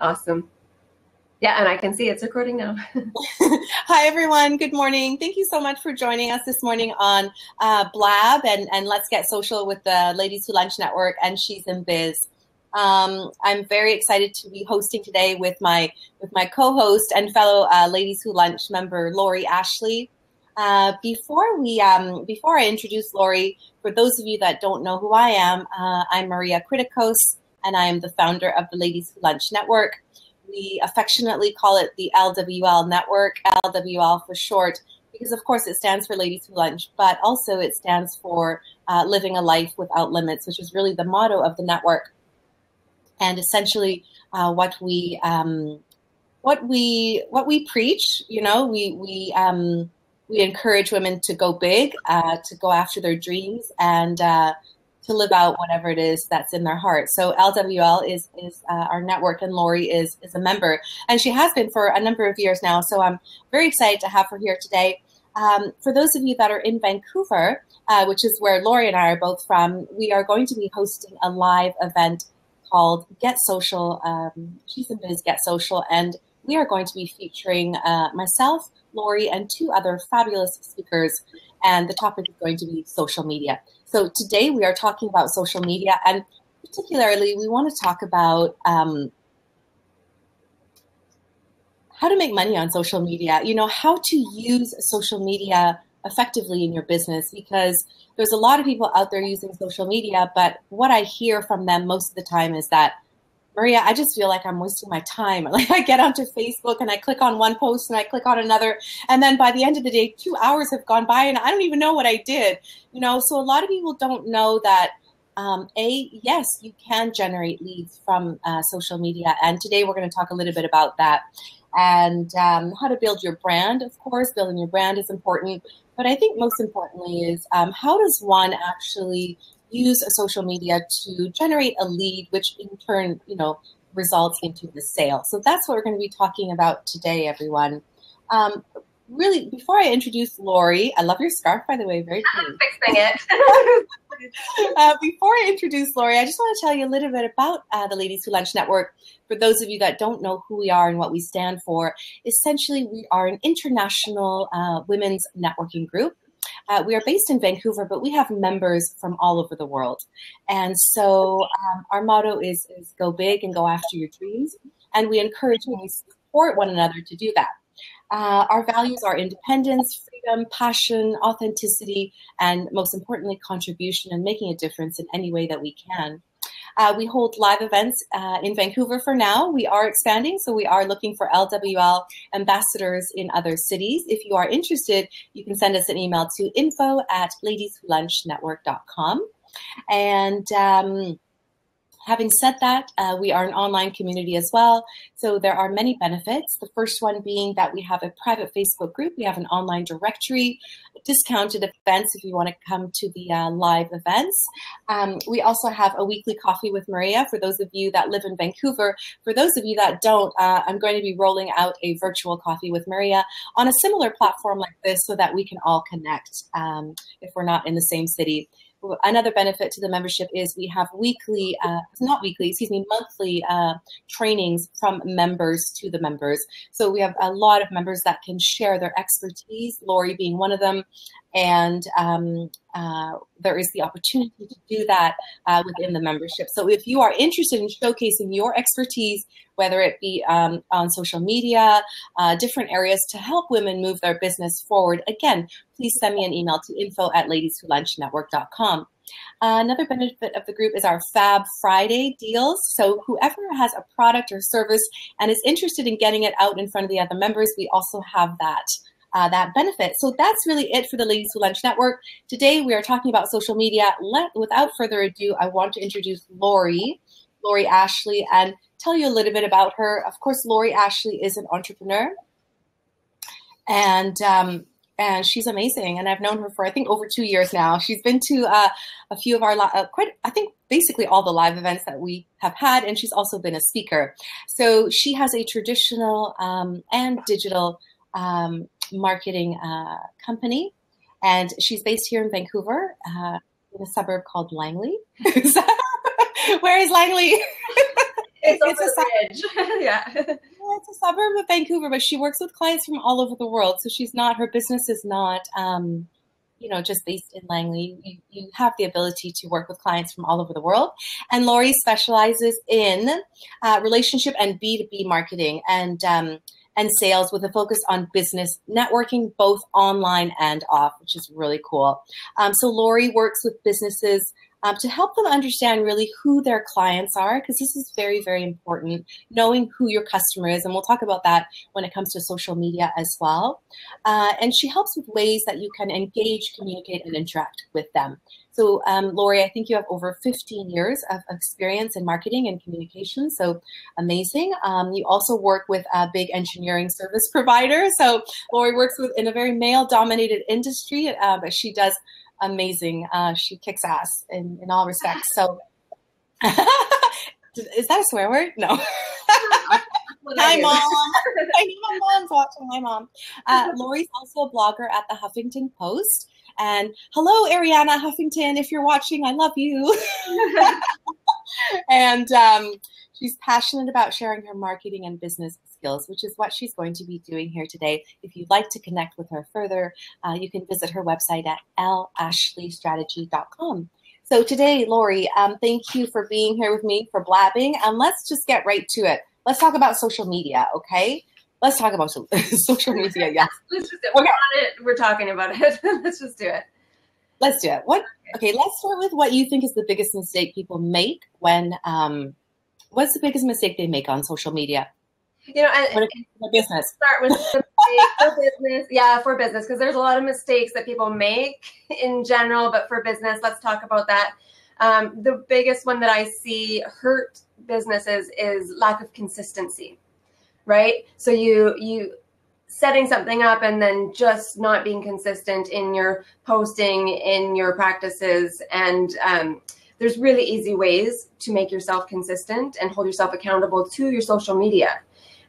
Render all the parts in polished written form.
Awesome. Yeah, and I can see it's recording now. Hi, everyone. Good morning. Thank you so much for joining us this morning on Blab and Let's Get Social with the Ladies Who Lunch Network and She's in Biz. I'm very excited to be hosting today with my co-host and fellow Ladies Who Lunch member, Lori Ashley. Before I introduce Lori, for those of you that don't know who I am, I'm Maria Kritikos, and I am the founder of the Ladies Who Lunch Network. We affectionately call it the LWL Network, LWL for short, because of course it stands for Ladies Who Lunch, but also it stands for living a life without limits, which is really the motto of the network. And essentially, what we preach, we encourage women to go big, to go after their dreams, and to live out whatever it is that's in their heart. So LWL is our network, and Lori is a member, and she has been for a number of years now. So I'm very excited to have her here today. For those of you that are in Vancouver, which is where Lori and I are both from, we are going to be hosting a live event called Get Social. She's in Biz Get Social, and we are going to be featuring myself, Lori, and two other fabulous speakers, and the topic is going to be social media. So today we are talking about social media, and particularly we want to talk about how to make money on social media, how to use social media effectively in your business, because there's a lot of people out there using social media, but what I hear from them most of the time is that, Maria, I just feel like I'm wasting my time. Like I get onto Facebook and I click on one post and I click on another. And then by the end of the day, 2 hours have gone by and I don't even know what I did. So a lot of people don't know that, yes, you can generate leads from social media. And today we're going to talk a little bit about that and how to build your brand. Of course, building your brand is important. But I think most importantly is how does one actually use social media to generate a lead, which in turn, results into the sale. So that's what we're going to be talking about today, everyone. Really, before I introduce Lori, I love your scarf, by the way, very pretty. I'm fixing it. Before I introduce Lori, I just want to tell you a little bit about the Ladies Who Lunch Network. For those of you that don't know who we are and what we stand for, essentially we are an international women's networking group. We are based in Vancouver, but we have members from all over the world. And so our motto is go big and go after your dreams. And we encourage and we support one another to do that. Our values are independence, freedom, passion, authenticity, and most importantly, contribution and making a difference in any way that we can. We hold live events in Vancouver for now. We are expanding, so we are looking for LWL ambassadors in other cities. If you are interested, you can send us an email to info@ladieswholunchnetwork.com. And having said that, we are an online community as well. So there are many benefits. The first one being that we have a private Facebook group. We have an online directory, discounted events if you want to come to the live events. We also have a weekly coffee with Maria for those of you that live in Vancouver. For those of you that don't, I'm going to be rolling out a virtual coffee with Maria on a similar platform like this so that we can all connect if we're not in the same city. Another benefit to the membership is we have monthly trainings from members to the members. So we have a lot of members that can share their expertise, Lori being one of them. And there is the opportunity to do that within the membership. So if you are interested in showcasing your expertise, whether it be on social media, different areas to help women move their business forward, again, please send me an email to info@ladieswholunchnetwork.com. Another benefit of the group is our Fab Friday deals. So whoever has a product or service and is interested in getting it out in front of the other members, we also have that benefit. So that's really it for the Ladies Who Lunch Network. Today we are talking about social media. Without further ado, I want to introduce Lori Ashley, and tell you a little bit about her. Of course, Lori Ashley is an entrepreneur, and she's amazing. And I've known her for, I think, over 2 years now. She's been to a few of our, basically all the live events that we have had, and she's also been a speaker. So she has a traditional and digital marketing company, and she's based here in Vancouver in a suburb called Langley. Where is Langley? It's over it's a the bridge. Yeah. well, it's a suburb of Vancouver, but she works with clients from all over the world. So her business is not, just based in Langley. You have the ability to work with clients from all over the world. And Lori specializes in relationship and B2B marketing and sales with a focus on business networking, both online and off, which is really cool. So Lori works with businesses to help them understand really who their clients are, because this is very, very important, knowing who your customer is. And we'll talk about that when it comes to social media as well. And she helps with ways that you can engage, communicate, and interact with them. So, Lori, I think you have over 15 years of experience in marketing and communication. So amazing. You also work with a big engineering service provider. So Lori works in a very male-dominated industry, but she does amazing. She kicks ass in all respects. So is that a swear word? No. Hi, Mom. I know my mom's watching. My mom. Lori's also a blogger at the Huffington Post. And hello, Ariana Huffington. If you're watching, I love you. And she's passionate about sharing her marketing and business skills, which is what she's going to be doing here today. If you'd like to connect with her further, you can visit her website at lashleystrategy.com. So today, Lori, thank you for being here with me, for blabbing, and let's just get right to it. Let's talk about social media, okay? Let's talk about social media, yes. Let's just do it. Okay. We're on it. We're talking about it. Let's just do it. Let's do it. Okay, let's start with what you think is the biggest mistake people make when, what's the biggest mistake they make on social media? When it comes to business. Start with the mistake for business. Yeah, for business, because there's a lot of mistakes that people make in general, but for business, let's talk about that. The biggest one that I see hurt businesses is lack of consistency, right? So you setting something up and then just not being consistent in your posting, in your practices. And there's really easy ways to make yourself consistent and hold yourself accountable to your social media.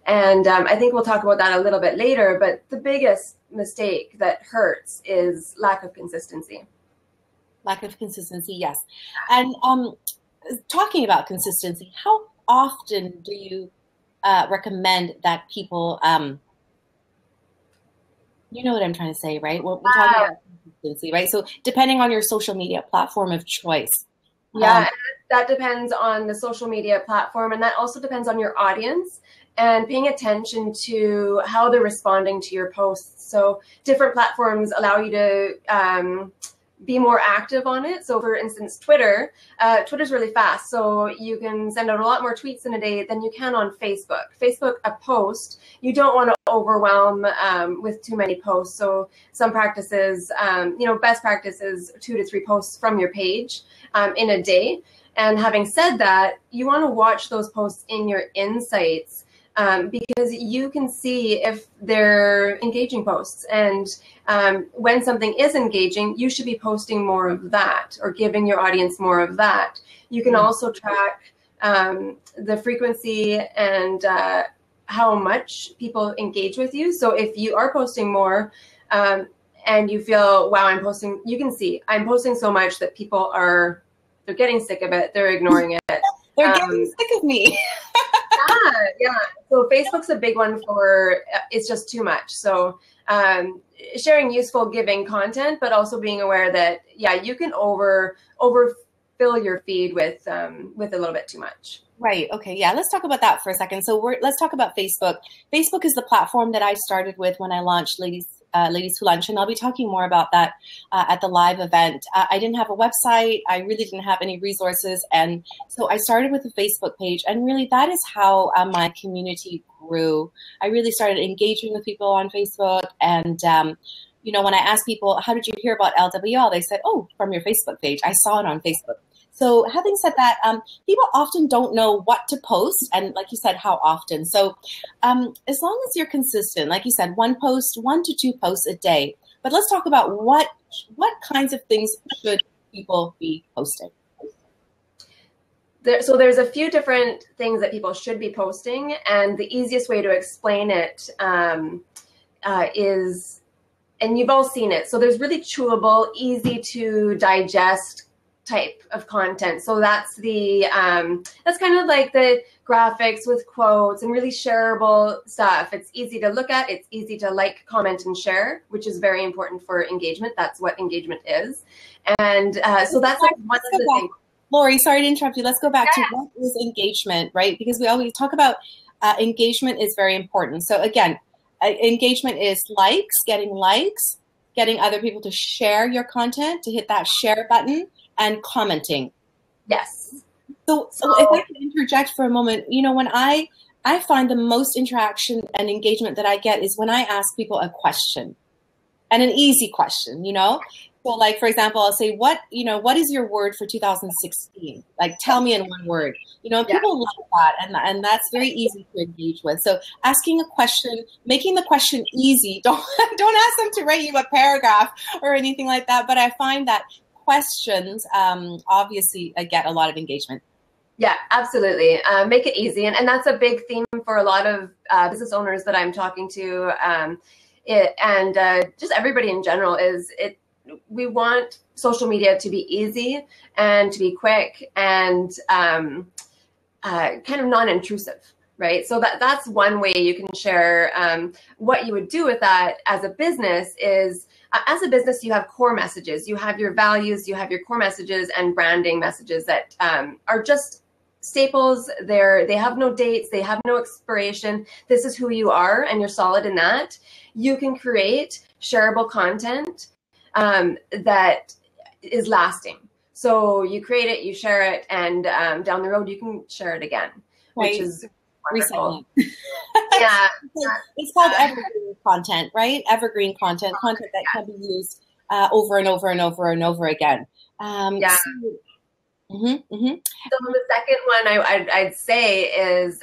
And I think we'll talk about that a little bit later, but the biggest mistake that hurts is lack of consistency. Lack of consistency, yes. And talking about consistency, how often do you recommend that people, you know what I'm trying to say, right? We're talking about consistency, right? So depending on your social media platform of choice. Yeah, that depends on the social media platform, and that also depends on your audience and paying attention to how they're responding to your posts. So different platforms allow you to be more active on it. So for instance, Twitter's really fast. So you can send out a lot more tweets in a day than you can on Facebook. Facebook, a post, you don't want to overwhelm with too many posts. So some practices, best practice is 2 to 3 posts from your page in a day. And having said that, you want to watch those posts in your insights because you can see if they're engaging posts. And when something is engaging, you should be posting more of that or giving your audience more of that. You can also track the frequency and how much people engage with you. So if you are posting more and you feel, wow, you can see I'm posting so much that people they're getting sick of it. They're ignoring it. They're getting sick of me. Yeah. So Facebook's a big one for it's just too much. So sharing useful, giving content, but also being aware that you can overfill your feed with a little bit too much. Right. Okay. Yeah. Let's talk about that for a second. So let's talk about Facebook. Facebook is the platform that I started with when I launched Ladies Who Lunch, and I'll be talking more about that at the live event. I didn't have a website. I really didn't have any resources. And so I started with a Facebook page, and really that is how my community grew. I really started engaging with people on Facebook. And, when I asked people, how did you hear about LWL? They said, oh, from your Facebook page. I saw it on Facebook. So having said that, people often don't know what to post, and like you said, how often. So as long as you're consistent, like you said, 1 to 2 posts a day. But let's talk about what kinds of things should people be posting. So there's a few different things that people should be posting, and the easiest way to explain it is, and you've all seen it. So there's really chewable, easy to digest type of content. So that's that's kind of like the graphics with quotes and really shareable stuff. It's easy to look at. It's easy to like, comment, and share, which is very important for engagement. That's what engagement is. And so that's like one of the things. Lori, sorry to interrupt you. Let's go back to what is engagement, right? Because we always talk about engagement is very important. So again, engagement is getting other people to share your content, to hit that share button, and commenting. Yes. So if I can interject for a moment, when I find the most interaction and engagement that I get is when I ask people a question, and an easy question, So like, for example, I'll say, what is your word for 2016? Like, tell me in one word, people like that. And that's very easy to engage with. So asking a question, making the question easy. Don't ask them to write you a paragraph or anything like that. But I find that questions, obviously get a lot of engagement. Yeah, absolutely. Make it easy. And that's a big theme for a lot of business owners that I'm talking to. Just everybody in general we want social media to be easy and to be quick and kind of non-intrusive, right? So that's one way you can share. What you would do with that as a business is, as a business, you have core messages. You have your values, you have your core messages and branding messages that are just staples. They have no dates, they have no expiration. This is who you are, and you're solid in that. You can create shareable content that is lasting. So you create it, you share it, and down the road you can share it again, which is wonderful. Yeah. It's called evergreen content, right? Evergreen content that can be used over and over and over and over again. So the second one I'd say is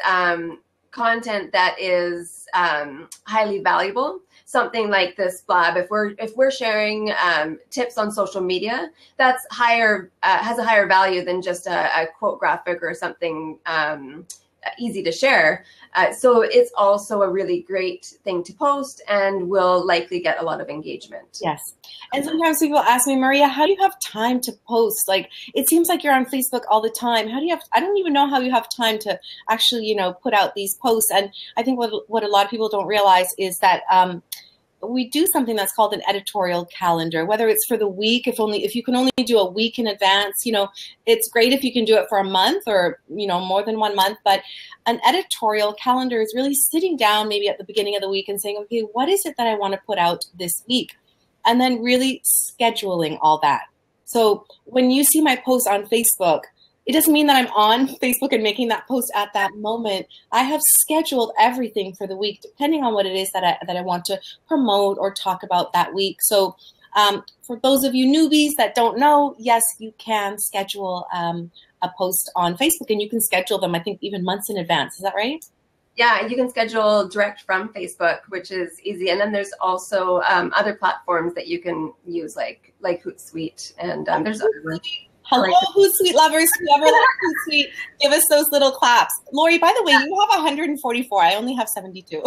content that is highly valuable. Something like this blab, if we're sharing tips on social media, that's has a higher value than just a quote graphic or something easy to share. So it's also a really great thing to post and will likely get a lot of engagement. Yes. And sometimes people ask me, Maria, how do you have time to post? Like, it seems like you're on Facebook all the time. I don't even know how you have time to actually, put out these posts. And I think what a lot of people don't realize is that we do something that's called an editorial calendar, whether it's for the week, if you can only do a week in advance, it's great if you can do it for a month or, more than 1 month. But an editorial calendar is really sitting down maybe at the beginning of the week and saying, okay, what is it that I want to put out this week? And then really scheduling all that. So when you see my post on Facebook, it doesn't mean that I'm on Facebook and making that post at that moment. I have scheduled everything for the week, depending on what it is that I want to promote or talk about that week. So for those of you newbies that don't know, yes, you can schedule a post on Facebook, and you can schedule them, I think, even months in advance. Is that right? Yeah, you can schedule direct from Facebook, which is easy. And then there's also other platforms that you can use, like Hootsuite. And there's hello, Hootsuite lovers. Whoever loves Hootsuite, give us those little claps. Lori, by the way, you have 144. I only have 72.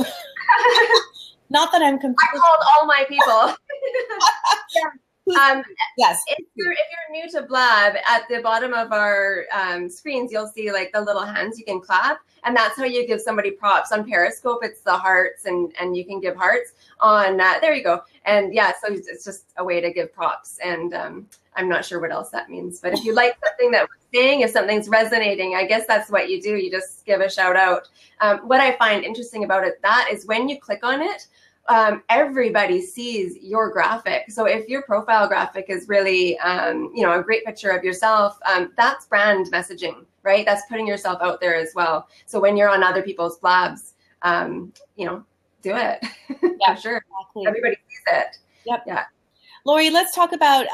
Not that I'm confused. I called all my people. Yes. If you're new to Blab, at the bottom of our screens, you'll see like the little hands you can clap, and that's how you give somebody props. On Periscope, it's the hearts, and you can give hearts. On there you go. And yeah, so it's just a way to give props. And I'm not sure what else that means, but if you like something that we're saying, if something's resonating, I guess that's what you do. You just give a shout out. What I find interesting about that is when you click on it, everybody sees your graphic. So if your profile graphic is really, a great picture of yourself, that's brand messaging, right? That's putting yourself out there as well. So when you're on other people's blabs, do it. Yeah, for sure. Exactly. Everybody sees it. Yep. Yeah. Lori, let's talk about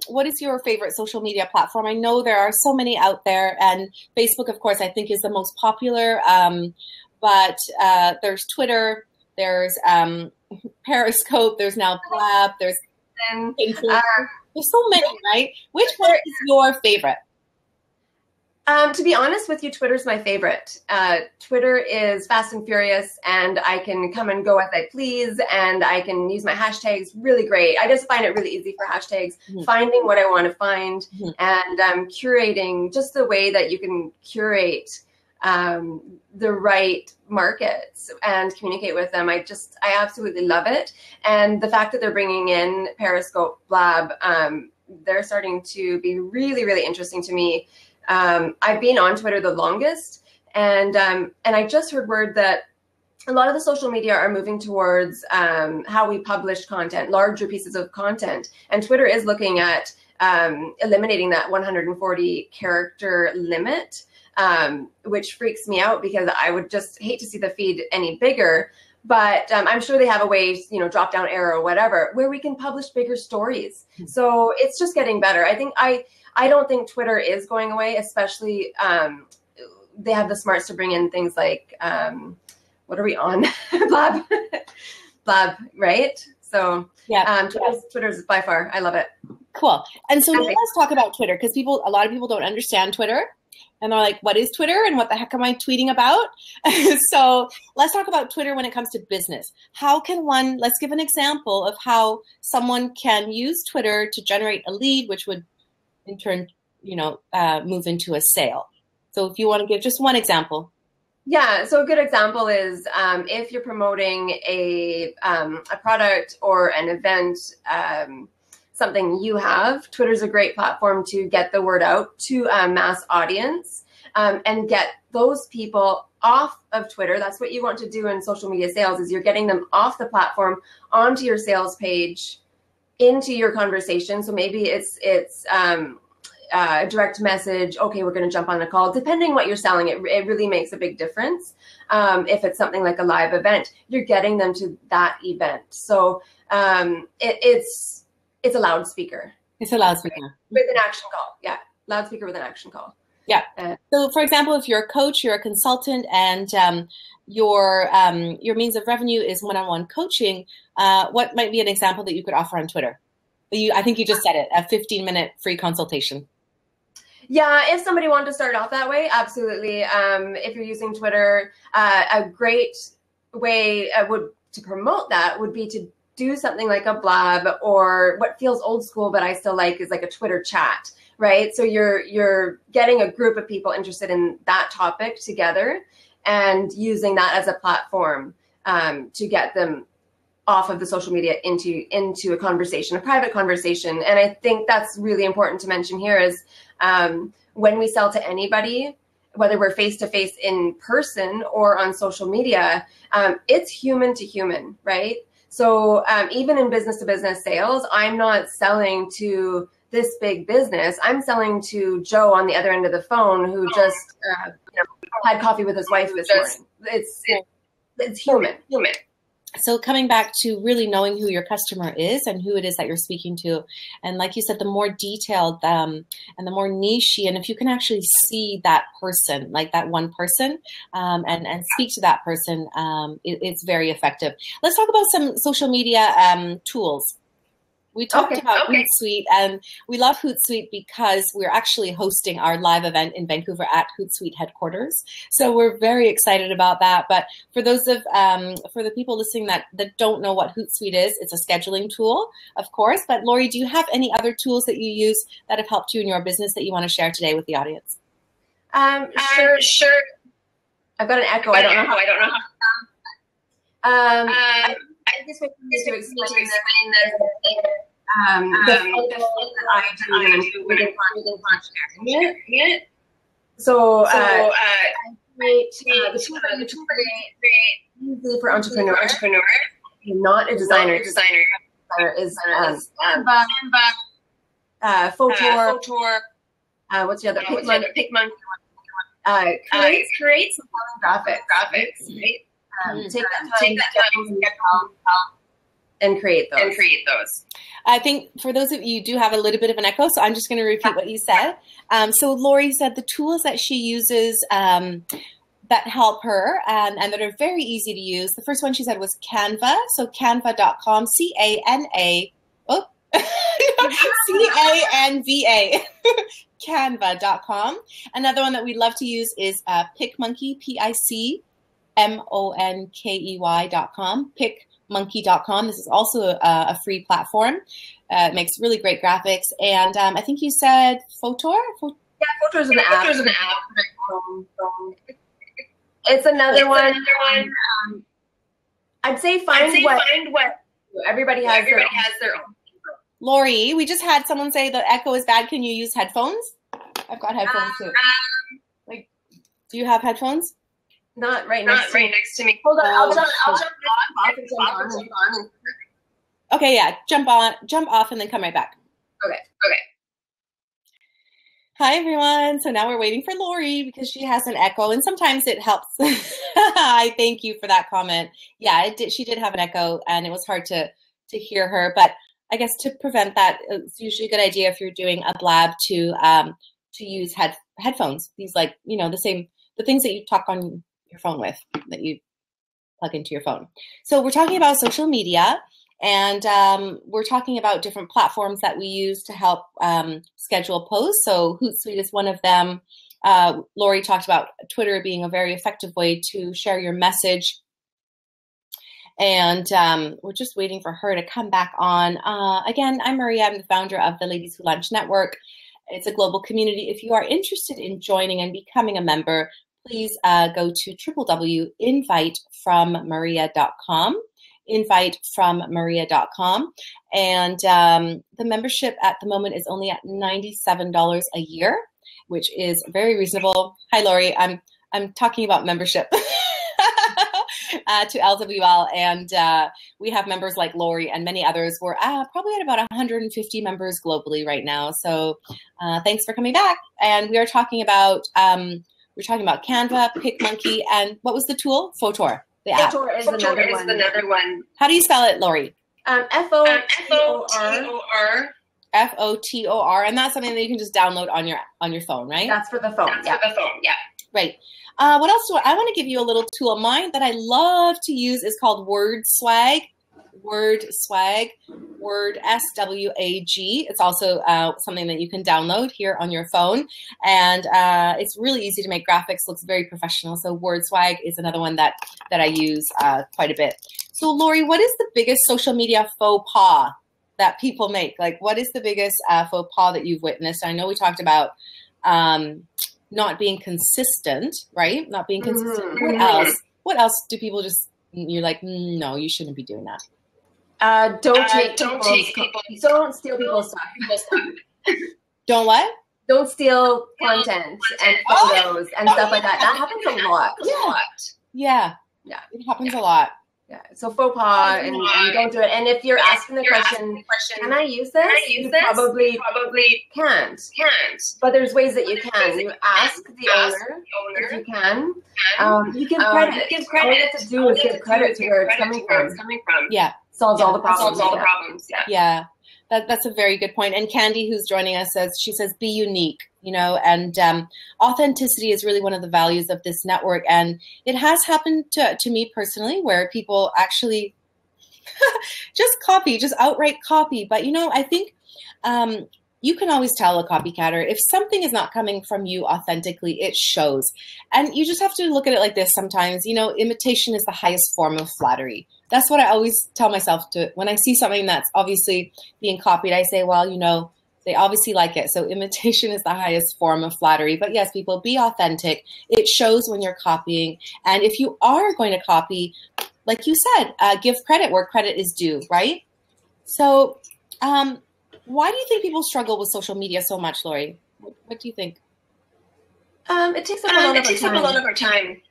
what is your favorite social media platform? I know there are so many out there, and Facebook, of course, I think is the most popular. But there's Twitter, there's Periscope, there's now Blab, there's Pinterest. There's so many, right? Which one is your favorite? To be honest with you, Twitter's my favorite. Twitter is fast and furious, and I can come and go as I please, and I can use my hashtags. Really great. I just find it really easy for hashtags, finding what I want to find, and curating just the way that you can curate the right markets and communicate with them. I absolutely love it. And the fact that they're bringing in Periscope, Blab, they're starting to be really, really interesting to me. I've been on Twitter the longest, and I just heard word that a lot of the social media are moving towards how we publish content, larger pieces of content. And Twitter is looking at eliminating that 140 character limit, which freaks me out because I would just hate to see the feed any bigger. But I'm sure they have a way, drop down arrow or whatever, where we can publish bigger stories. So it's just getting better. I don't think Twitter is going away, especially they have the smarts to bring in things like, what are we on? Blab, right? So yeah, Twitter's by far, I love it. Cool. And so now let's talk about Twitter, because a lot of people don't understand Twitter. And they're like, what is Twitter? And what the heck am I tweeting about? So let's talk about Twitter when it comes to business. Let's give an example of how someone can use Twitter to generate a lead, which would in turn, move into a sale. So if you want to give just one example. Yeah, so a good example is if you're promoting a product or an event, something you have, Twitter's a great platform to get the word out to a mass audience and get those people off of Twitter. That's what you want to do in social media sales, is you're getting them off the platform onto your sales page, into your conversation. So maybe it's a direct message. Okay, we're going to jump on a call. Depending what you're selling, it really makes a big difference. If it's something like a live event, you're getting them to that event. So it's a loudspeaker. It's a loudspeaker. With an action call. Yeah. Loudspeaker with an action call. Yeah. So for example, if you're a coach, you're a consultant, and your means of revenue is one-on-one coaching, what might be an example that you could offer on Twitter? I think you just said it, a 15-minute free consultation. Yeah, if somebody wanted to start off that way, absolutely. If you're using Twitter, a great way to promote that would be to do something like a Blab, or what feels old school but I still like is like a Twitter chat, right? So you're getting a group of people interested in that topic together and using that as a platform to get them off of the social media into a conversation, a private conversation. And I think that's really important to mention here is when we sell to anybody, whether we're face-to-face in person or on social media, it's human to human, right? So even in business-to-business sales, I'm not selling to this big business. I'm selling to Joe on the other end of the phone who just had coffee with his wife this morning. It's human. So coming back to really knowing who your customer is and who it is that you're speaking to. And like you said, the more detailed and the more niche-y, and if you can actually see that person, like that one person, and speak to that person, it's very effective. Let's talk about some social media tools. We talked about Hootsuite, and we love Hootsuite because we're actually hosting our live event in Vancouver at Hootsuite headquarters. So we're very excited about that. But for those for the people listening that don't know what Hootsuite is, it's a scheduling tool, of course. But Lori, do you have any other tools that you use that have helped you in your business that you want to share today with the audience? Sure. I've got an echo. I don't know how. I just want to explain the that I do when I'm sharing it. So I create the tool that you create for entrepreneurs. I'm not a designer. Designer is Canva, Photor. What's the other? Pigment. Create some graphics. Right? Take that time and create those. I think for those of you do have a little bit of an echo, so I'm just going to repeat what you said. So Lori said the tools that she uses that help her and that are very easy to use. The first one she said was Canva. So canva.com, C-A-N-A. Oh, C-A-N-V-A. Canva.com. Another one that we'd love to use is PicMonkey, PICMONKEY.com, PicMonkey.com. This is also a free platform. It makes really great graphics. And I think you said Photor? Yeah, Photor is an app. It's another one. I'd say find what everybody has their own. Lori, we just had someone say the echo is bad. Can you use headphones? I've got headphones too. Like, do you have headphones? Not right next to me. Hold on, I'll jump on. Okay, yeah, jump off, and then come right back. Okay. Hi, everyone. So now we're waiting for Lori because she has an echo, and sometimes it helps. I thank you for that comment. Yeah, it did. She did have an echo, and it was hard to hear her. But I guess to prevent that, it's usually a good idea if you're doing a blab to use headphones. These, like, you know, the things that you talk on your phone with, that you plug into your phone. So we're talking about social media. And we're talking about different platforms that we use to help schedule posts. So Hootsuite is one of them. Lori talked about Twitter being a very effective way to share your message. And we're just waiting for her to come back on. Again, I'm Maria. I'm the founder of the Ladies Who Lunch Network. It's a global community. If you are interested in joining and becoming a member, please go to www.invitefrommaria.com. invitefrommaria.com. And the membership at the moment is only at $97 a year, which is very reasonable. Hi, Lori. I'm talking about membership to LWL, and we have members like Lori and many others. We're probably at about 150 members globally right now. So thanks for coming back. And we are talking about Canva, PicMonkey, and what was the tool? Photor. Photor is another one. How do you spell it, Lori? F-O-T-O-R. F-O-T-O-R, and that's something that you can just download on your phone, right? That's for the phone. Right. What else I want to give you a little tool of mine that I love to use is called Word Swag. Word Swag. S-W-A-G. It's also something that you can download here on your phone. And it's really easy to make graphics. Looks very professional. So Word Swag is another one that I use quite a bit. So Lori, what is the biggest social media faux pas that people make? Like, what is the biggest faux pas that you've witnessed? I know we talked about not being consistent, right? Not being consistent. Mm-hmm. What else do people just, you're like, no, you shouldn't be doing that? Don't steal people's stuff. Don't what? Don't steal content and photos and stuff like that. That happens a lot. Yeah. It happens a lot. Yeah. So faux pas, and don't do it. And if you're asking the question, can I use this? You probably can't. But there's ways that you can. You ask the owner if you can. You give credit. All you have to do is give credit to where it's coming from. Yeah. Solves all the problems. Yeah. That's a very good point. And Candy, who's joining us, says be unique, you know, and authenticity is really one of the values of this network. And it has happened to me personally where people actually just outright copy. But, you know, I think you can always tell a copycatter. If something is not coming from you authentically, it shows. And you just have to look at it like this sometimes. You know, imitation is the highest form of flattery. That's what I always tell myself when I see something that's obviously being copied. I say, well, you know, they obviously like it. So imitation is the highest form of flattery. But yes, people, be authentic. It shows when you're copying. And if you are going to copy, like you said, give credit where credit is due, right? So why do you think people struggle with social media so much, Lori? What do you think? It takes up a lot of our time.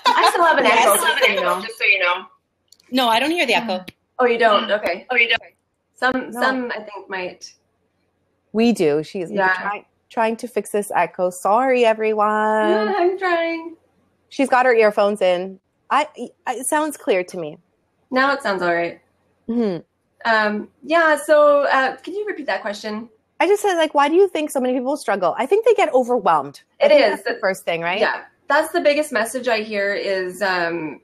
I still have an echo, just so you know. No, I don't hear the echo. Oh, you don't? Okay. Some I think might. We do. She's trying to fix this echo. Sorry, everyone. Yeah, I'm trying. She's got her earphones in. It sounds clear to me. Now it sounds all right. Mm-hmm. So can you repeat that question? I just said, like, why do you think so many people struggle? I think they get overwhelmed. That's the first thing, right? Yeah. That's the biggest message I hear is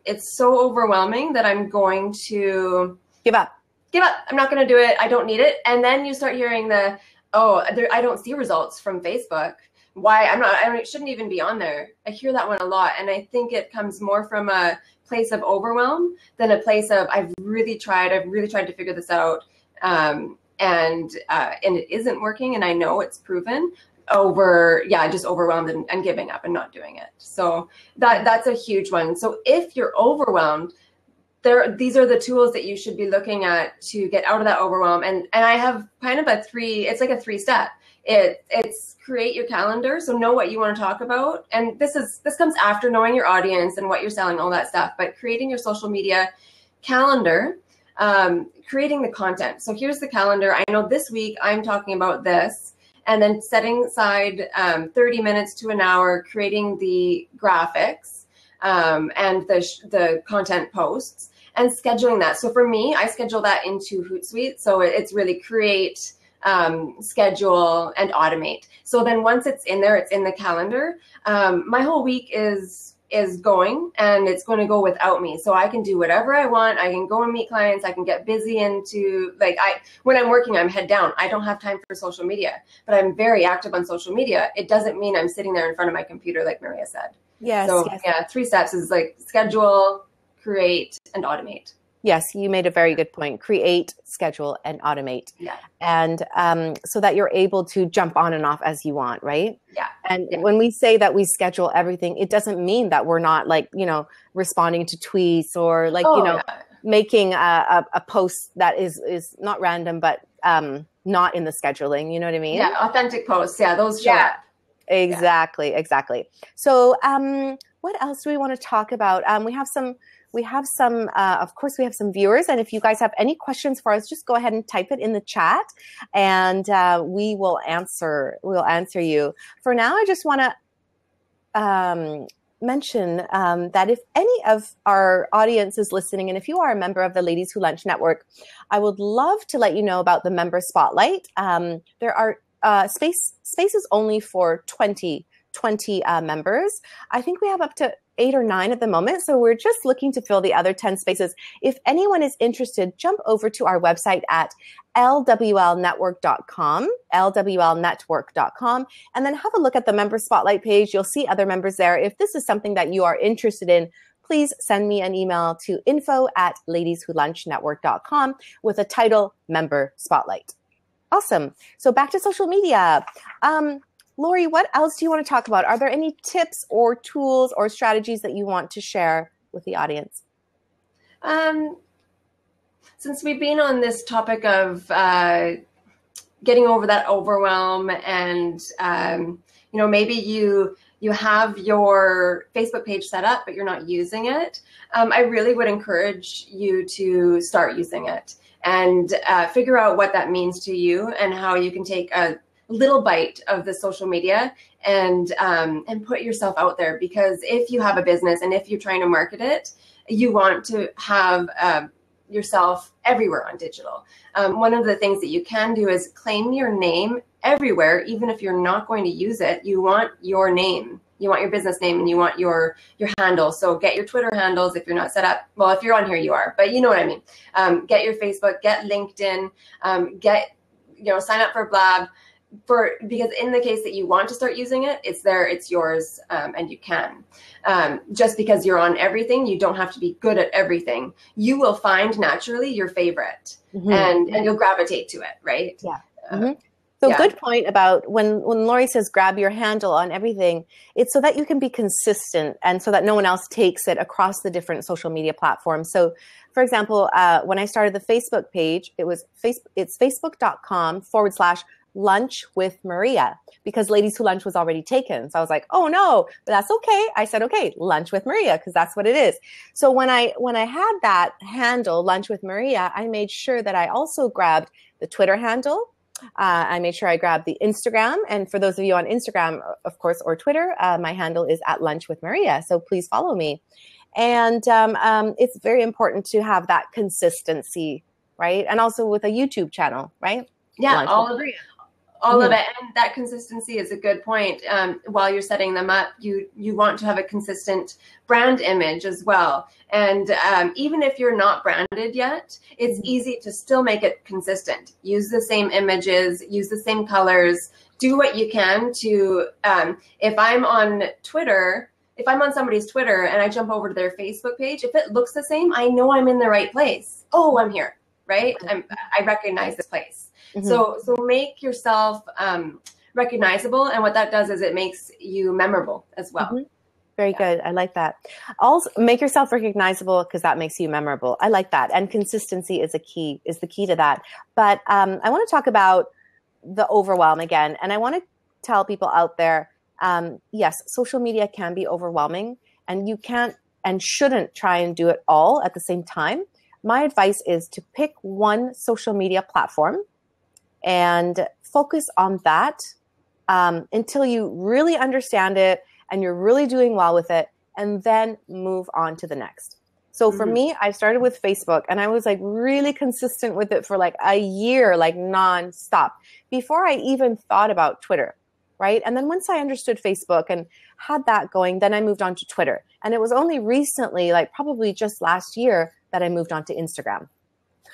it's so overwhelming that I'm going to give up. I'm not going to do it. I don't need it. And then you start hearing I don't see results from Facebook. Why? I shouldn't even be on there. I hear that one a lot. And I think it comes more from a place of overwhelm than a place of I've really tried to figure this out. And it isn't working. And I know it's proven. just overwhelmed and giving up and not doing it. So that's a huge one. So if you're overwhelmed, these are the tools that you should be looking at to get out of that overwhelm. And I have kind of it's like a 3-step. It's create your calendar. So know what you want to talk about. And this comes after knowing your audience and what you're selling, all that stuff, but creating your social media calendar, creating the content. So here's the calendar. I know this week I'm talking about this, and then setting aside 30 minutes to an hour, creating the graphics and the content posts and scheduling that. So for me, I schedule that into Hootsuite. So it's really create, schedule, and automate. So then once it's in there, it's in the calendar. My whole week is going, and it's going to go without me. So I can do whatever I want. I can go and meet clients. I can get busy into when I'm working, I'm head down. I don't have time for social media, but I'm very active on social media. It doesn't mean I'm sitting there in front of my computer, like Maria said. Yes. So yeah, 3 steps is like schedule, create, and automate. Yes, you made a very good point. Create, schedule, and automate. Yeah. And so that you're able to jump on and off as you want, right? Yeah. And when we say that we schedule everything, it doesn't mean that we're not responding to tweets or making a post that is not random, but not in the scheduling. You know what I mean? Yeah, authentic posts. Yeah, those show up. Exactly. So what else do we want to talk about? We have some, of course, we have some viewers. And if you guys have any questions for us, just go ahead and type it in the chat, and we'll answer you. For now, I just want to mention that if any of our audience is listening, and if you are a member of the Ladies Who Lunch Network, I would love to let you know about the Member Spotlight. There are spaces only for 20 members. I think we have up to 8 or 9 at the moment. So we're just looking to fill the other 10 spaces. If anyone is interested, jump over to our website at lwlnetwork.com, and then have a look at the Member Spotlight page. You'll see other members there. If this is something that you are interested in, please send me an email to info@ladieswholunchnetwork.com with a title Member Spotlight. Awesome. So back to social media. Lori, what else do you want to talk about? Are there any tips or tools or strategies that you want to share with the audience? Since we've been on this topic of getting over that overwhelm, and maybe you have your Facebook page set up, but you're not using it, I really would encourage you to start using it and figure out what that means to you and how you can take a little bite of the social media and put yourself out there. Because if you have a business and if you're trying to market it, you want to have yourself everywhere on digital. One of the things that you can do is claim your name everywhere, even if you're not going to use it. You want your name. You want your business name, and you want your handle. So get your Twitter handles if you're not set up. Well, if you're on here, you are, but you know what I mean. Get your Facebook, get LinkedIn, sign up for Blab. Because in the case that you want to start using it, it's there, it's yours, and you can. Just because you're on everything, you don't have to be good at everything. You will find naturally your favorite, and you'll gravitate to it, right? Yeah. So good point about when Lori says grab your handle on everything, it's so that you can be consistent and so that no one else takes it across the different social media platforms. So for example, when I started the Facebook page, it's facebook.com/lunch with Maria, because Ladies Who Lunch was already taken. So I was like, oh no, but that's okay. I said, okay, Lunch with Maria, because that's what it is. So when I had that handle, Lunch with Maria, I made sure that I also grabbed the Twitter handle. I made sure I grabbed the Instagram. And for those of you on Instagram, of course, or Twitter, my handle is @lunchwithmaria. So please follow me. And it's very important to have that consistency, right? And also with a YouTube channel, right? Yeah, all of it. And that consistency is a good point. While you're setting them up, you want to have a consistent brand image as well. And even if you're not branded yet, it's easy to still make it consistent. Use the same images, use the same colors, do what you can to, if I'm on somebody's Twitter and I jump over to their Facebook page, if it looks the same, I know I'm in the right place. Oh, I'm here, right? I recognize this place. So make yourself recognizable. And what that does is it makes you memorable as well. Mm-hmm. Very good. I like that. Also, make yourself recognizable because that makes you memorable. I like that. And consistency is the key to that. But I want to talk about the overwhelm again. And I want to tell people out there, yes, social media can be overwhelming, and you can't and shouldn't try and do it all at the same time. My advice is to pick one social media platform and focus on that until you really understand it and you're really doing well with it, and then move on to the next. So for me, I started with Facebook, and I was like really consistent with it for like a year, like nonstop, before I even thought about Twitter, right? And then once I understood Facebook and had that going, then I moved on to Twitter. And it was only recently, like probably just last year, that I moved on to Instagram.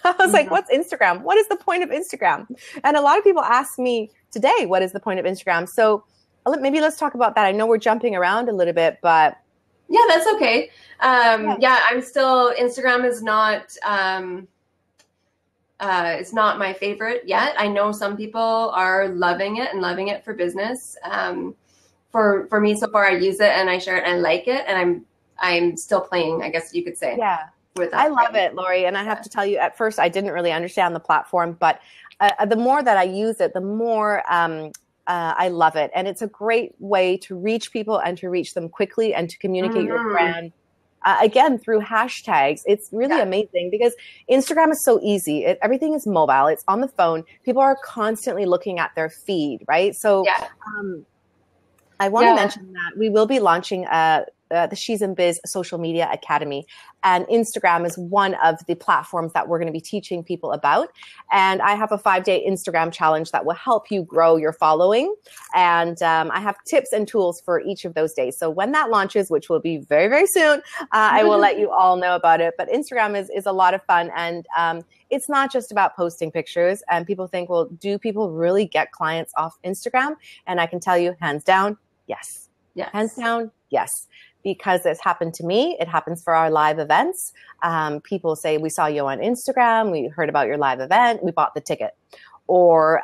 I was like, what's Instagram? What is the point of Instagram? And a lot of people ask me today, what is the point of Instagram? So maybe let's talk about that. I know we're jumping around a little bit, but yeah, that's okay. I'm still, Instagram is not, it's not my favorite yet. I know some people are loving it and loving it for business. For me, so far, I use it and I share it and I like it, and I'm still playing, I guess you could say. Yeah. With that. I love it, Lori. And I have to tell you, at first, I didn't really understand the platform, but the more that I use it, the more I love it. And it's a great way to reach people and to reach them quickly and to communicate your brand. Again, through hashtags. It's really amazing because Instagram is so easy. Everything is mobile. It's on the phone. People are constantly looking at their feed, right? So I want to mention that we will be launching the She's in Biz Social Media Academy. And Instagram is one of the platforms that we're going to be teaching people about. And I have a 5-day Instagram challenge that will help you grow your following. And I have tips and tools for each of those days. So when that launches, which will be very, very soon, I will let you all know about it. But Instagram is a lot of fun. And it's not just about posting pictures. And people think, well, do people really get clients off Instagram? And I can tell you, hands down, yes. Hands down, yes. Because it's happened to me. It happens for our live events. People say, we saw you on Instagram. We heard about your live event. We bought the ticket. Or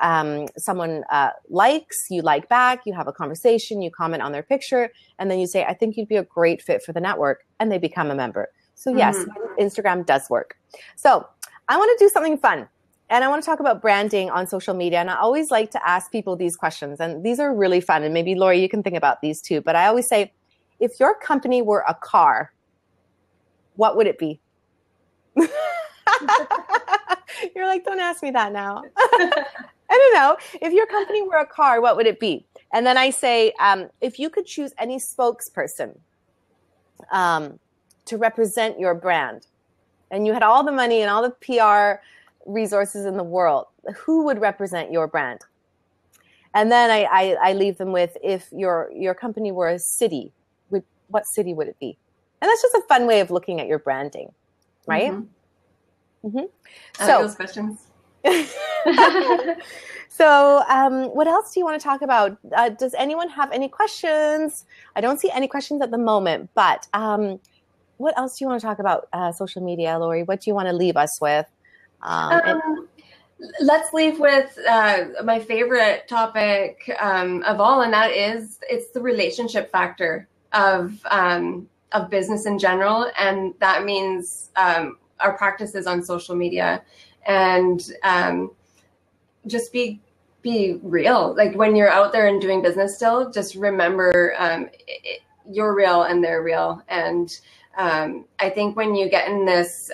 someone likes, you like back, you have a conversation, you comment on their picture, and then you say, I think you'd be a great fit for the network, and they become a member. So yes, Instagram does work. So I want to do something fun. And I want to talk about branding on social media. And I always like to ask people these questions. And these are really fun. And maybe, Lori, you can think about these too. But I always say, if your company were a car, what would it be? You're like, don't ask me that now. I don't know. If your company were a car, what would it be? And then I say, if you could choose any spokesperson to represent your brand, and you had all the money and all the PR resources in the world, who would represent your brand? And then I leave them with, if your company were a city, what city would it be? And that's just a fun way of looking at your branding, right? I like those questions. So what else do you want to talk about? Does anyone have any questions? I don't see any questions at the moment, but what else do you want to talk about social media, Lori? What do you want to leave us with? Let's leave with my favorite topic of all, and that is, it's the relationship factor of business in general, and that means our practices on social media, and just be real. Like when you're out there and doing business still, just remember you're real and they're real. And I think when you get in this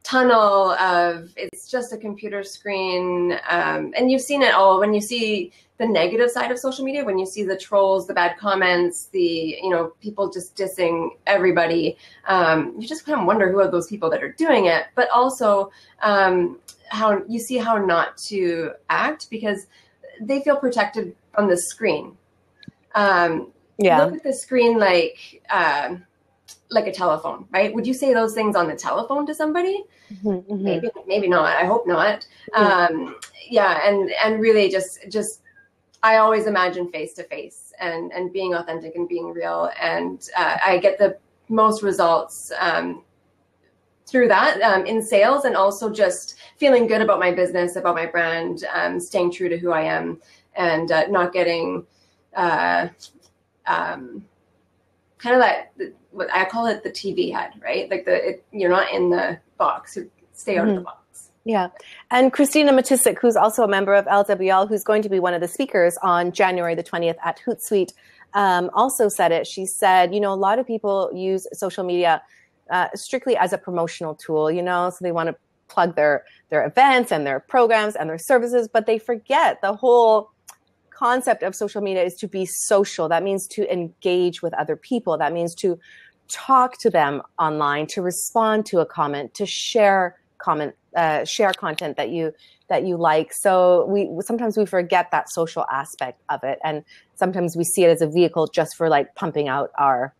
tunnel of it's just a computer screen, and you've seen it all, when you see the negative side of social media, when you see the trolls, the bad comments, the people just dissing everybody, you just kind of wonder who are those people that are doing it. But also how you see how not to act because they feel protected from the screen. Look at the screen like a telephone, right? Would you say those things on the telephone to somebody? Maybe not. I hope not. And really just I always imagine face to face and being authentic and being real. And I get the most results through that in sales, and also just feeling good about my business, about my brand, staying true to who I am. and not getting kind of that, what I call it, the TV head, right? Like you're not in the box, you stay out of the box. Yeah. And Christina Matisic, who's also a member of LWL, who's going to be one of the speakers on January the 20th at Hootsuite, also said it. She said, a lot of people use social media strictly as a promotional tool, so they want to plug their events and their programs and their services, but they forget the whole concept of social media is to be social. That means to engage with other people. That means to talk to them online, to respond to a comment, to share content that you like. So sometimes we forget that social aspect of it, and sometimes we see it as a vehicle just for like pumping out our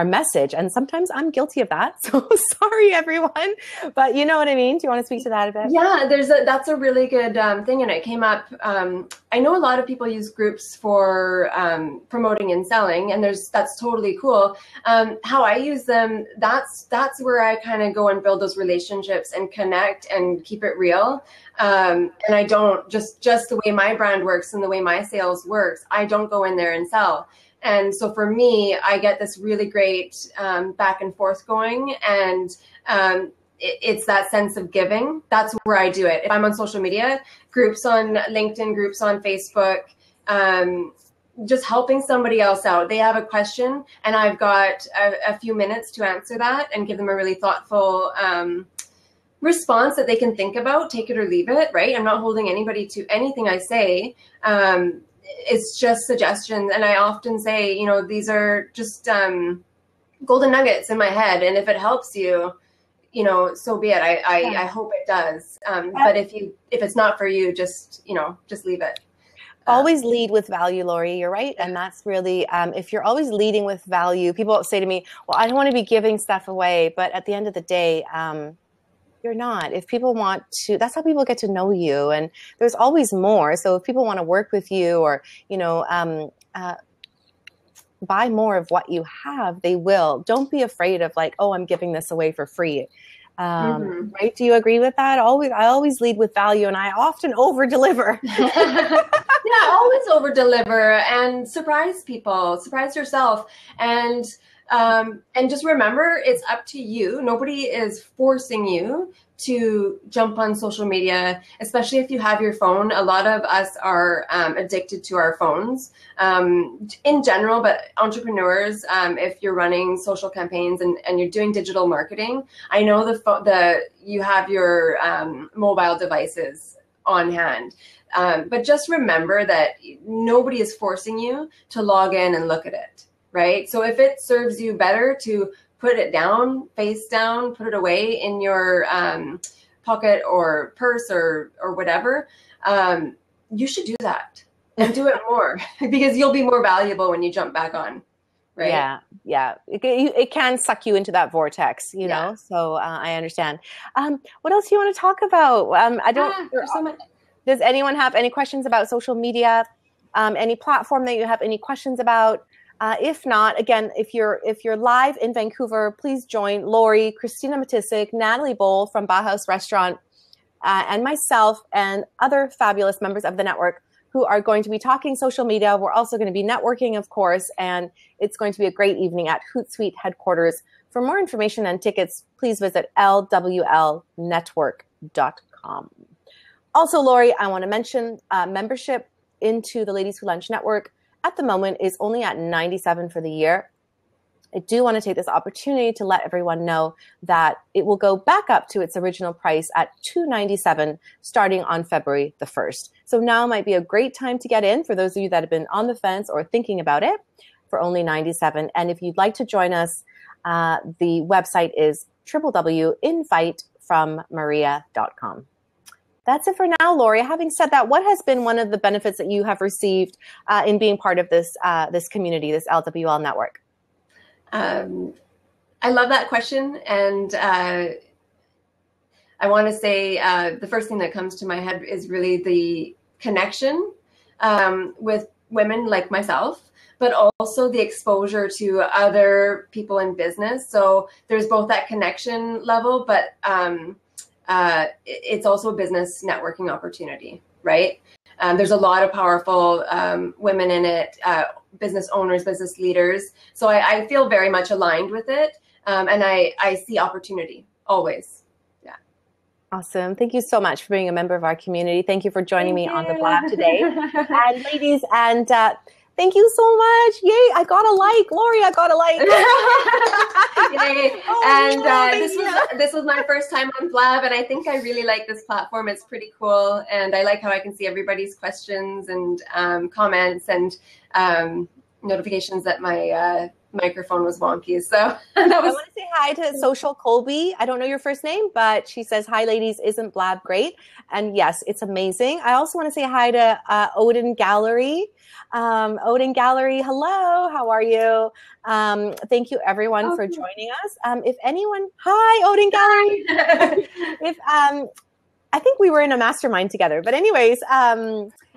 message. And sometimes I'm guilty of that. So sorry, everyone. But you know what I mean? Do you want to speak to that a bit? Yeah, that's a really good thing. And it came up. I know a lot of people use groups for promoting and selling, and that's totally cool. How I use them, that's where I kind of go and build those relationships and connect and keep it real. And I don't just the way my brand works and the way my sales works, I don't go in there and sell. And so for me, I get this really great back and forth going, and it's that sense of giving. That's where I do it. If I'm on social media, groups on LinkedIn, groups on Facebook, just helping somebody else out. They have a question, and I've got a few minutes to answer that and give them a really thoughtful response that they can think about, take it or leave it, right? I'm not holding anybody to anything I say. It's just suggestions. And I often say, these are just golden nuggets in my head. And if it helps you, so be it. I hope it does. But if it's not for you, just leave it. Always lead with value, Lori. You're right. And that's really, if you're always leading with value, people say to me, well, I don't want to be giving stuff away. But at the end of the day, you're not. If people want to, that's how people get to know you. And there's always more. So if people want to work with you or, buy more of what you have, they will. Don't be afraid of like, oh, I'm giving this away for free. Right? Do you agree with that? I always lead with value, and I often over deliver. Yeah, always over deliver and surprise people, surprise yourself. And just remember, it's up to you. Nobody is forcing you to jump on social media, especially if you have your phone. A lot of us are addicted to our phones in general, but entrepreneurs, if you're running social campaigns and you're doing digital marketing, I know you have your mobile devices on hand. But just remember that nobody is forcing you to log in and look at it. Right. So if it serves you better to put it down, face down, put it away in your pocket or purse or whatever, you should do that and do it more because you'll be more valuable when you jump back on. Right. Yeah. Yeah. It can suck you into that vortex, know, so I understand. What else do you want to talk about? There's so much. Does anyone have any questions about social media? Any platform that you have any questions about? If not, again, if you're live in Vancouver, please join Lori, Christina Matisic, Natalie Bowl from Bauhaus Restaurant, and myself and other fabulous members of the network who are going to be talking social media. We're also going to be networking, of course, and it's going to be a great evening at Hootsuite headquarters. For more information and tickets, please visit lwlnetwork.com. Also, Lori, I want to mention membership into the Ladies Who Lunch Network at the moment is only at $97 for the year. I do want to take this opportunity to let everyone know that it will go back up to its original price at $297 starting on February the 1st. So now might be a great time to get in for those of you that have been on the fence or thinking about it for only $97. And if you'd like to join us, the website is www.invitefrommaria.com. That's it for now, Lori. Having said that, what has been one of the benefits that you have received in being part of this community, this LWL network? I love that question. And I want to say the first thing that comes to my head is really the connection with women like myself, but also the exposure to other people in business. So there's both that connection level, but it's also a business networking opportunity, right? There's a lot of powerful women in it, business owners, business leaders. So I feel very much aligned with it. And I see opportunity always. Yeah. Awesome. Thank you so much for being a member of our community. Thank you for joining me on the Blab today. And ladies, and thank you so much. Yay, I got a like. Lori, I got a like. Yay. And this was my first time on Blab, and I think I really like this platform. It's pretty cool, and I like how I can see everybody's questions and comments and notifications that my microphone was wonky. So I want to say hi to Social Colby. I don't know your first name, but she says, hi, ladies. Isn't Blab great? And yes, it's amazing. I also want to say hi to Odin Gallery. Odin Gallery, hello. How are you? Thank you, everyone, for joining us. If anyone, hi, Odin Gallery. I think we were in a mastermind together. But anyways,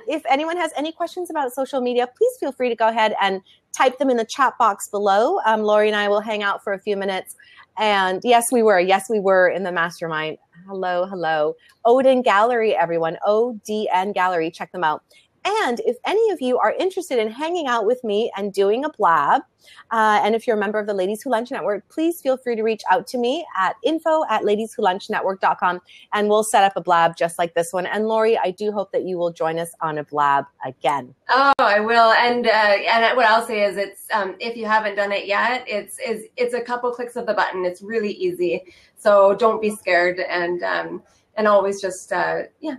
if anyone has any questions about social media, please feel free to go ahead and type them in the chat box below. Lori and I will hang out for a few minutes. And yes, we were in the mastermind. Hello. Odin Gallery, everyone. ODN Gallery. Check them out. And if any of you are interested in hanging out with me and doing a Blab, and if you're a member of the Ladies Who Lunch Network, please feel free to reach out to me at info@ladieswholunchnetwork.com, and we'll set up a Blab just like this one. And Lori, I do hope that you will join us on a Blab again. Oh, I will. And what I'll say is, it's if you haven't done it yet, it's a couple clicks of the button. It's really easy. So don't be scared, and always just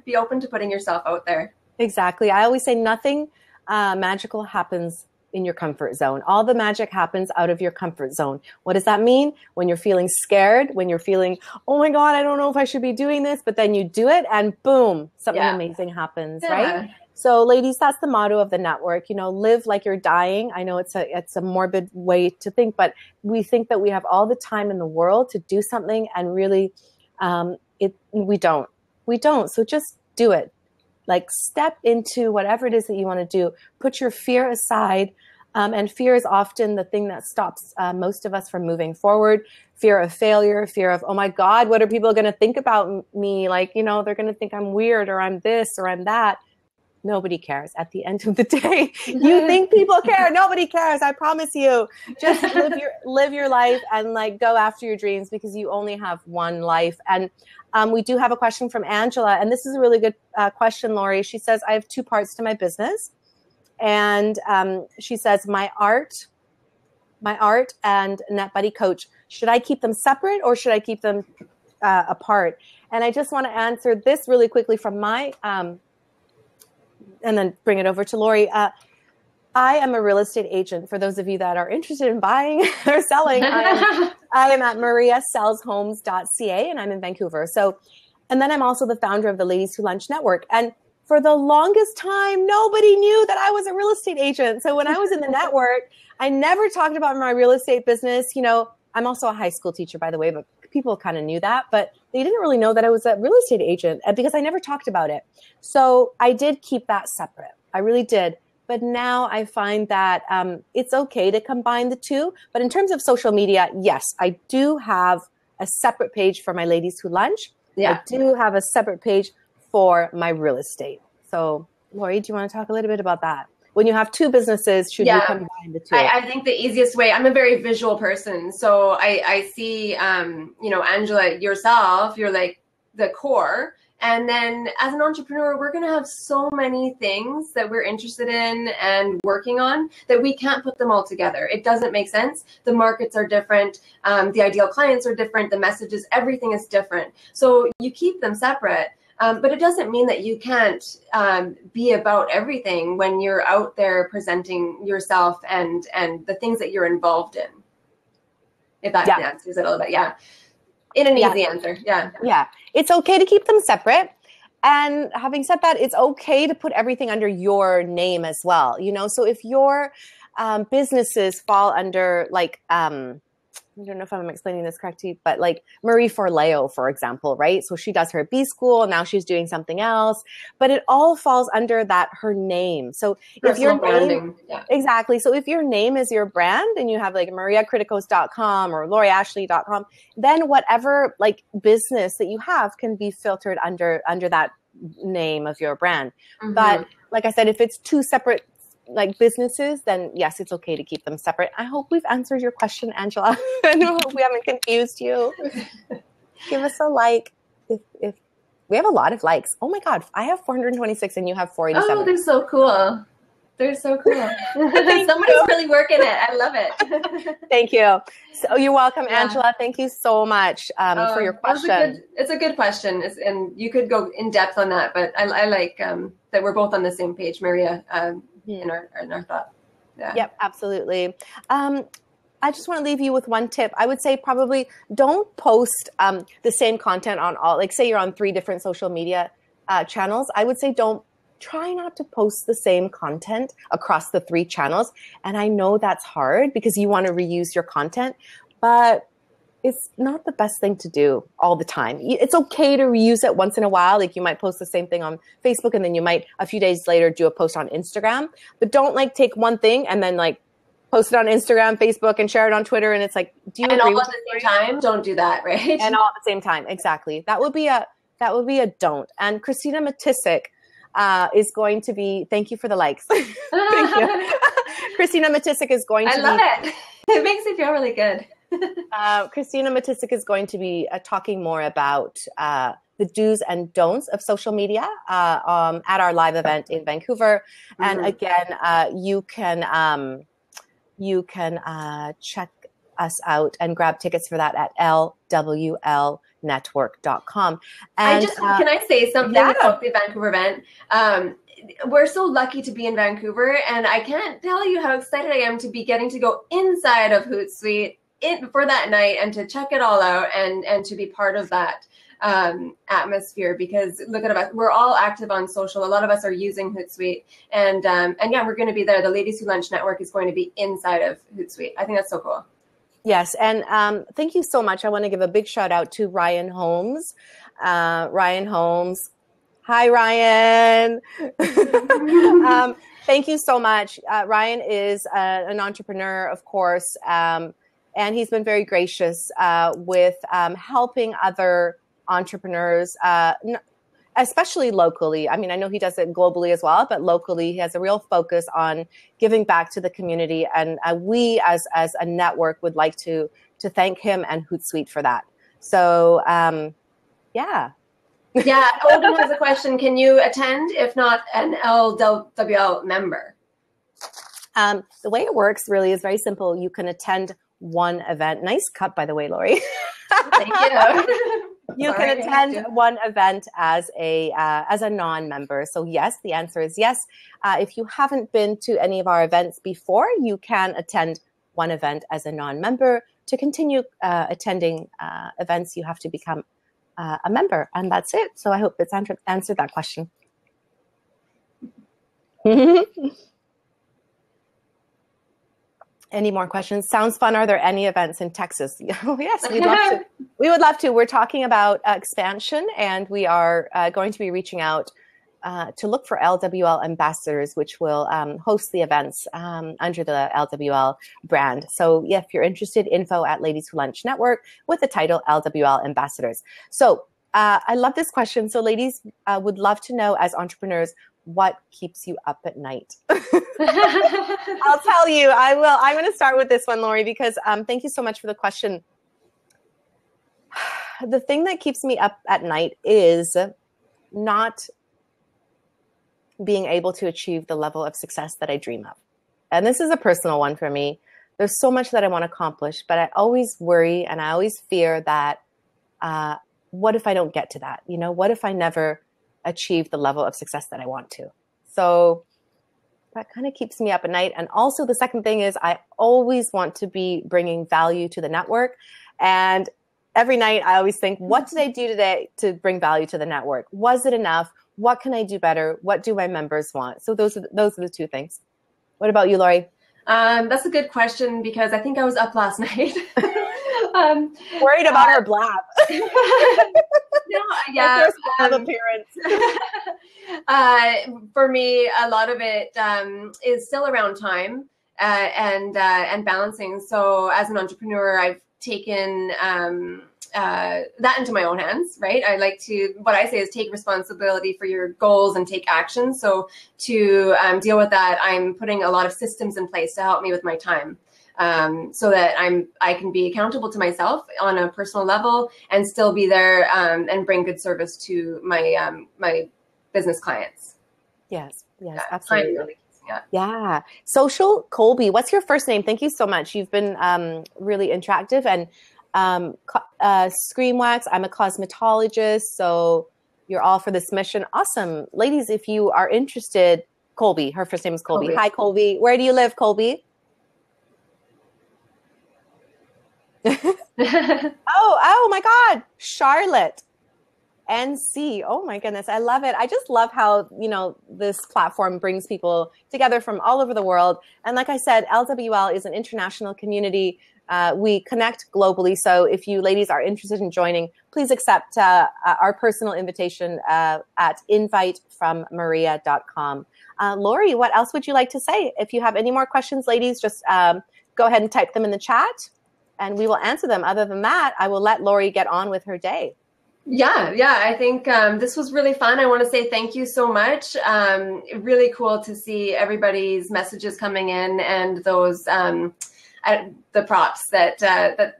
be open to putting yourself out there. Exactly. I always say nothing magical happens in your comfort zone. All the magic happens out of your comfort zone. What does that mean? When you're feeling scared, when you're feeling, oh my God, I don't know if I should be doing this, but then you do it and boom, something amazing happens, right? So ladies, that's the motto of the network. Live like you're dying. I know it's a morbid way to think, but we think that we have all the time in the world to do something, and really we don't. So just do it. Like, step into whatever it is that you want to do. Put your fear aside. And fear is often the thing that stops most of us from moving forward. Fear of failure, fear of, oh my God, what are people going to think about me? Like, they're going to think I'm weird, or I'm this, or I'm that. Nobody cares. At the end of the day, you think people care. Nobody cares. I promise you. Just live your life and go after your dreams, because you only have one life. And we do have a question from Angela, and this is a really good question, Lori. She says, I have two parts to my business. And she says, my art and NetBuddy Coach, should I keep them separate or should I keep them apart? And I just want to answer this really quickly from my and then bring it over to Lori. I am a real estate agent. For those of you that are interested in buying or selling, I am at mariasellshomes.ca, and I'm in Vancouver. So, and then I'm also the founder of the Ladies Who Lunch Network. And for the longest time, nobody knew that I was a real estate agent. So when I was in the network, I never talked about my real estate business. I'm also a high school teacher, by the way, but people kind of knew that, but they didn't really know that I was a real estate agent because I never talked about it. So I did keep that separate. I really did. But now I find that it's okay to combine the two. But in terms of social media, yes, I do have a separate page for my Ladies Who Lunch. Yeah. I do have a separate page for my real estate. So, Lori, do you want to talk a little bit about that? When you have two businesses, should you combine the two? I think the easiest way, I'm a very visual person. So I see, Angela, yourself, you're like the core. And then as an entrepreneur, we're going to have so many things that we're interested in and working on that we can't put them all together. It doesn't make sense. The markets are different. The ideal clients are different. The messages, everything is different. So you keep them separate. But it doesn't mean that you can't be about everything when you're out there presenting yourself and the things that you're involved in. If that answers it a little bit. Yeah. In an easy answer. Yeah. Yeah. It's okay to keep them separate. And having said that, it's okay to put everything under your name as well. So if your businesses fall under I don't know if I'm explaining this correctly, but like Marie Forleo, for example, right? So she does her B school, now she's doing something else, but it all falls under her name. So if your branding, exactly. So if your name is your brand and you have like mariakritikos.com or loriashley.com, then whatever business that you have can be filtered under that name of your brand. But like I said, if it's two separate like businesses, then yes, it's okay to keep them separate. I hope we've answered your question, Angela. I hope we haven't confused you. Give us a like if we have a lot of likes. Oh my God, I have 426 and you have 487. Oh, they're so cool. They're so cool. Somebody's really working it. I love it. Thank you. So you're welcome, Angela. Thank you so much for your question. It's a good question, and you could go in depth on that. But I like that we're both on the same page, Maria, in our thought. Yeah. Yep, absolutely. I just want to leave you with one tip. I would say probably don't post the same content on all. Like, say you're on 3 different social media channels. I would say try not to post the same content across the 3 channels. And I know that's hard because you want to reuse your content, but it's not the best thing to do all the time. It's okay to reuse it once in a while. Like you might post the same thing on Facebook and then you might a few days later do a post on Instagram, but don't like take one thing and then like post it on Instagram, Facebook, and share it on Twitter. And it's like, do you and agree all at the same time? Don't do that, right? And all at the same time. Exactly. That would be a don't. And Christina Matisic is going to be, thank you for the likes. Thank you. Christina Matisic is going to be. I love it. It makes me feel really good. Christina Matisic is going to be talking more about the do's and don'ts of social media at our live event in Vancouver. And again, you can check us out and grab tickets for that at lwlnetwork.com. And can I say something about the Vancouver event? We're so lucky to be in Vancouver, and I can't tell you how excited I am to be getting to go inside of Hootsuite for that night and to check it all out and to be part of that atmosphere, because look at us, we're all active on social. A lot of us are using Hootsuite, and yeah, we're going to be there. The Ladies Who Lunch Network is going to be inside of Hootsuite. I think that's so cool. Yes, and thank you so much. I want to give a big shout out to Ryan Holmes. Ryan Holmes. Hi, Ryan. Thank you so much. Ryan is an entrepreneur, of course, and he's been very gracious with helping other entrepreneurs, especially locally. I mean, I know he does it globally as well, but locally, he has a real focus on giving back to the community. And we, as a network, would like to thank him and Hootsuite for that. So, yeah. Yeah, Olga has a question. Can you attend if not an LWL member? The way it works really is very simple. You can attend one event. Nice cut, by the way, Lori. Thank you. You can attend one event as a non-member. So yes, the answer is yes. If you haven't been to any of our events before, you can attend one event as a non-member. To continue attending events, you have to become a member, and that's it. So I hope it's answered that question. Any more questions? Sounds fun. Are there any events in Texas? Oh, yes, we'd love to. We would love to. We're talking about expansion, and we are going to be reaching out to look for LWL ambassadors, which will host the events under the LWL brand. So if you're interested, info at Ladies Who Lunch Network with the title LWL ambassadors. So I love this question. So ladies would love to know, as entrepreneurs, what keeps you up at night? I'll tell you, I will. I'm going to start with this one, Lori, because thank you so much for the question. The thing that keeps me up at night is not being able to achieve the level of success that I dream of. And this is a personal one for me. There's so much that I want to accomplish, but I always worry and I always fear that what if I don't get to that? You know, what if I never achieve the level of success that I want to? So that kind of keeps me up at night. And also the second thing is I always want to be bringing value to the network. And every night I always think, what did I do today to bring value to the network? Was it enough? What can I do better? What do my members want? So those are the two things. What about you, Lori? That's a good question, because I think I was up last night. Worried about her blab. No, yeah. Blab appearance. For me, a lot of it is still around time and balancing. So as an entrepreneur, I've taken that into my own hands, right? I like to, what I say is take responsibility for your goals and take action. So to deal with that, I'm putting a lot of systems in place to help me with my time. So that I can be accountable to myself on a personal level and still be there and bring good service to my my business clients. Yes, absolutely. Really, yeah. Social Colby, what's your first name? Thank you so much. You've been really interactive. And Scream Wax, I'm a cosmetologist, so you're all for this mission. Awesome. Ladies, if you are interested, Colby, her first name is Colby. Hi, Colby. Where do you live, Colby? oh my God, Charlotte, NC. Oh my goodness, I love it. I just love how, this platform brings people together from all over the world. And like I said, LWL is an international community. We connect globally. So if you ladies are interested in joining, please accept our personal invitation at invitefrommaria.com. Lori, what else would you like to say? If you have any more questions, ladies, just go ahead and type them in the chat, and we will answer them. Other than that, I will let Lori get on with her day. Yeah. I think this was really fun. I want to say thank you so much. Really cool to see everybody's messages coming in and those the props that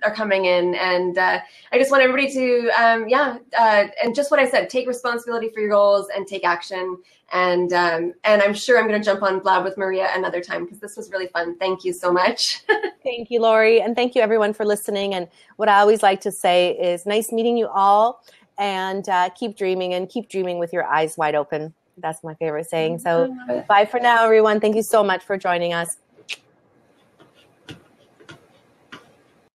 are coming in. And I just want everybody to, and just what I said, take responsibility for your goals and take action. And I'm sure I'm going to jump on Blab with Maria another time because this was really fun. Thank you so much. Thank you, Lori. And thank you everyone for listening. And what I always like to say is nice meeting you all, and keep dreaming with your eyes wide open. That's my favorite saying. So bye for now, everyone. Thank you so much for joining us.